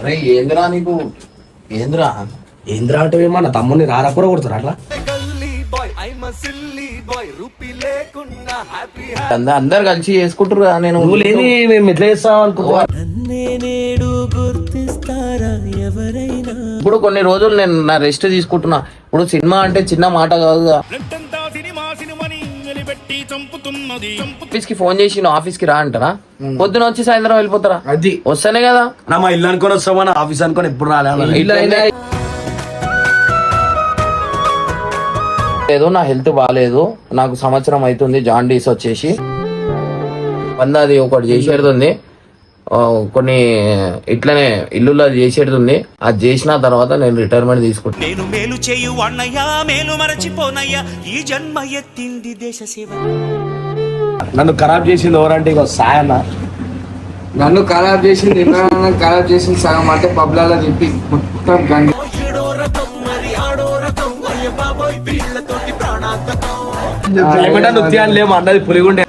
అరే ఏంద్రా నీకు ఏంద్రా ఏంద్రా అంటే మన తమ్ముని రారాపుర కొడుతురా అట్లా అందరు కలిసి చేసుకుంటారు కదా. నేను నువ్వు లేని మేము ఎట్లా చేస్తాం అనుకుంటా. ఇప్పుడు కొన్ని రోజులు నేను నా రెస్ట్ తీసుకుంటున్నా. ఇప్పుడు సినిమా అంటే చిన్న మాట కాదు. ఆఫీస్ కి ఫోన్ చేసి ఆఫీస్ కి రా అంటారా? పొద్దున వచ్చి సాయంత్రం వెళ్ళిపోతారా? అది వస్తానే కదా. నా మా ఇల్లు అనుకొని వస్తామా, ఆఫీస్ అనుకొని ఎప్పుడు రాలేదు. లేదు, నా హెల్త్ బాగాలేదు. నాకు సంవత్సరం అవుతుంది జాండీస్ వచ్చేసి. అది ఒకటి చేసేడుతుంది, కొన్ని ఇట్లనే ఇల్లులో చేసేడుతుంది. అది చేసిన తర్వాత నేను రిటైర్మెంట్ తీసుకుంటాను. నేను మేలు చేయు అన్నయ్యా, మేలు మరచిపోనయ్యా, ఈ జన్మ ఎత్తింది దేశ సేవ. నన్ను ఖరాబ్ చేసింది ఎవరంటే ఇక సాయన్న. నన్ను ఖరాబ్ చేసింది ఖరాబ్ చేసింది సగం అంటే పబ్లలో చెప్పి మొత్తం గండి. నృత్యాలు లేము అన్నది పులిగుండే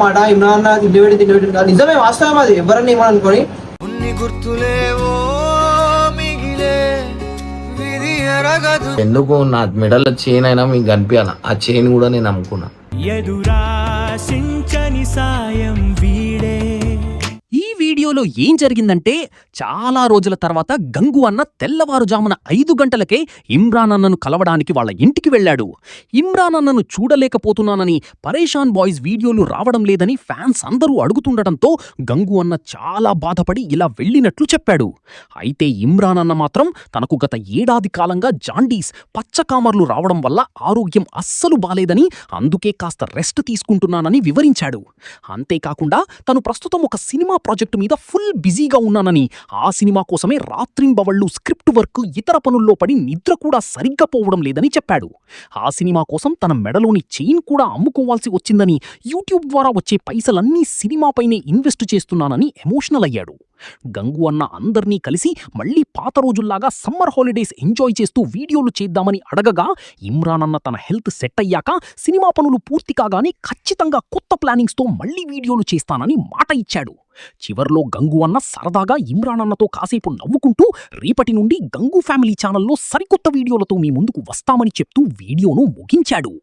మాట ఇమ్రాన్ నిజమే, వాస్తవం. అది ఎవరన్నా ఏమనుకోని ఎందుకు నా మెడల్లో చైన్ అయినా మీకు కనిపించాల. ఆ చైన్ కూడా నేను అమ్ముకున్నా. ఎదురాశించని సాయం వీడే. ఈ వీడియోలో ఏం జరిగిందంటే, చాలా రోజుల తర్వాత గంగు అన్న తెల్లవారుజామున 5 గంటలకే ఇమ్రాన్ అన్నను కలవడానికి వాళ్ళ ఇంటికి వెళ్ళాడు. ఇమ్రాన్ అన్నను చూడలేకపోతున్నానని, పరేషాన్ బాయ్స్ వీడియోలు రావడం లేదని ఫ్యాన్స్ అందరూ అడుగుతుండటంతో గంగు అన్న చాలా బాధపడి ఇలా వెళ్ళినట్లు చెప్పాడు. అయితే ఇమ్రాన్ అన్న మాత్రం తనకు గత ఏడాది కాలంగా జాండీస్, పచ్చకామర్లు రావడం వల్ల ఆరోగ్యం అస్సలు బాలేదని, అందుకే కాస్త రెస్ట్ తీసుకుంటున్నానని వివరించాడు. అంతేకాకుండా తను ప్రస్తుతం ఒక సినిమా ప్రాజెక్టు మీద ఫుల్ బిజీగా ఉన్నానని, ఆ సినిమా కోసమే రాత్రింబవళ్లు స్క్రిప్ట్ వర్క్, ఇతర పనుల్లో పడి నిద్ర కూడా సరిగ్గా పోవడం లేదని చెప్పాడు. ఆ సినిమా కోసం తన మెడలోని చైన్ కూడా అమ్ముకోవాల్సి వచ్చిందని, యూట్యూబ్ ద్వారా వచ్చే పైసలన్నీ సినిమాపైనే ఇన్వెస్ట్ చేస్తున్నానని ఎమోషనల్ అయ్యాడు. గంగు అన్న అందర్నీ కలిసి మళ్లీ పాత రోజుల్లాగా సమ్మర్ హాలిడేస్ ఎంజాయ్ చేస్తూ వీడియోలు చేద్దామని అడగగా, ఇమ్రాన్ అన్న తన హెల్త్ సెట్ అయ్యాక, సినిమా పనులు పూర్తి కాగానే ఖచ్చితంగా కొత్త ప్లానింగ్స్తో మళ్లీ వీడియోలు చేస్తానని మాట ఇచ్చాడు. చివర్లో గంగు అన్న సరదాగా ఇమ్రాన్ అన్నతో కాసేపు నవ్వుకుంటూ, రేపటి నుండి గంగు ఫ్యామిలీ ఛానల్లో సరికొత్త వీడియోలతో మీ ముందుకు వస్తామని చెప్తూ వీడియోను ముగించాడు.